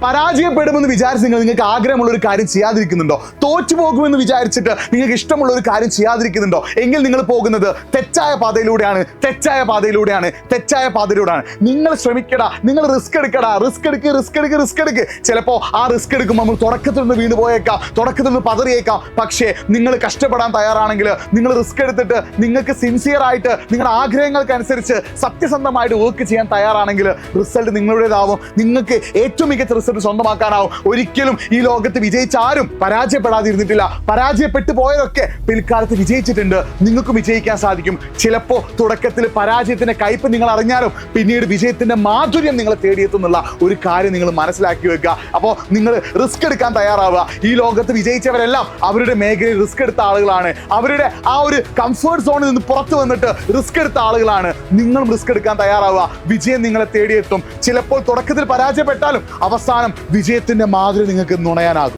പരാജയപ്പെടുമെന്ന് വിചാരിച്ച് നിങ്ങൾക്ക് ആഗ്രഹമുള്ള ഒരു കാര്യം ചെയ്യാതിരിക്കുന്നുണ്ടോ? തോറ്റുപോകുമെന്ന് വിചാരിച്ചിട്ട് നിങ്ങൾക്ക് ഇഷ്ടമുള്ള ഒരു കാര്യം ചെയ്യാതിരിക്കുന്നുണ്ടോ? എങ്കിൽ നിങ്ങൾ പോകുന്നത് തെറ്റായ പാതയിലൂടെയാണ്. നിങ്ങൾ ശ്രമിക്കടാ, നിങ്ങൾ റിസ്ക് എടുക്ക്. ചിലപ്പോൾ ആ റിസ്ക് എടുക്കുമ്പോൾ നമ്മൾ തുടക്കത്തിൽ നിന്ന് വീണ് പോയേക്കാം, തുടക്കത്തിൽ നിന്ന് പതറിയേക്കാം. പക്ഷേ നിങ്ങൾ കഷ്ടപ്പെടാൻ തയ്യാറാണെങ്കിൽ, നിങ്ങൾ റിസ്ക് എടുത്തിട്ട് നിങ്ങൾക്ക് സിൻസിയർ ആയിട്ട് നിങ്ങളുടെ ആഗ്രഹങ്ങൾക്കനുസരിച്ച് സത്യസന്ധമായിട്ട് വർക്ക് ചെയ്യാൻ തയ്യാറാണെങ്കിൽ റിസൾട്ട് നിങ്ങളുടേതാവും. നിങ്ങൾക്ക് ഏറ്റവും മികച്ച റിസൾട്ട് സ്വന്തമാക്കാനാവും. ഒരിക്കലും ഈ ലോകത്ത് വിജയിച്ച ആരും പരാജയപ്പെടാതിരുന്നിട്ടില്ല. പരാജയപ്പെട്ടു പോയതൊക്കെ പിൽക്കാലത്ത് വിജയിച്ചിട്ടുണ്ട്. നിങ്ങൾക്കും വിജയിക്കാൻ സാധിക്കും. ചിലപ്പോൾ തുടക്കത്തിൽ പരാജയത്തിന്റെ കയ്പ് നിങ്ങൾ അറിഞ്ഞാലും പിന്നീട് വിജയത്തിന്റെ മാധുര്യം നിങ്ങളെ തേടിയെത്തുന്നുള്ള ഒരു കാര്യം നിങ്ങൾ മനസ്സിലാക്കി വെക്കുക. അപ്പോൾ നിങ്ങൾ റിസ്ക് എടുക്കാൻ തയ്യാറാവുക. ഈ ലോകത്ത് വിജയിച്ചവരെല്ലാം അവരുടെ മേഖലയിൽ റിസ്ക് എടുത്ത ആളുകളാണ്. അവരുടെ ആ ഒരു കംഫർട്ട് സോണിൽ നിന്ന് പുറത്തു വന്നിട്ട് റിസ്ക് എടുത്ത ആളുകളാണ്. നിങ്ങളും റിസ്ക് എടുക്കാൻ തയ്യാറാവുക. വിജയം നിങ്ങളെ തേടിയെത്തും. ചിലപ്പോൾ തുടക്കത്തിൽ പരാജയപ്പെട്ടാലും അവസാനം വിജയത്തിന്റെ മാധുര്യം നിങ്ങൾക്ക് നുണയാനാകും.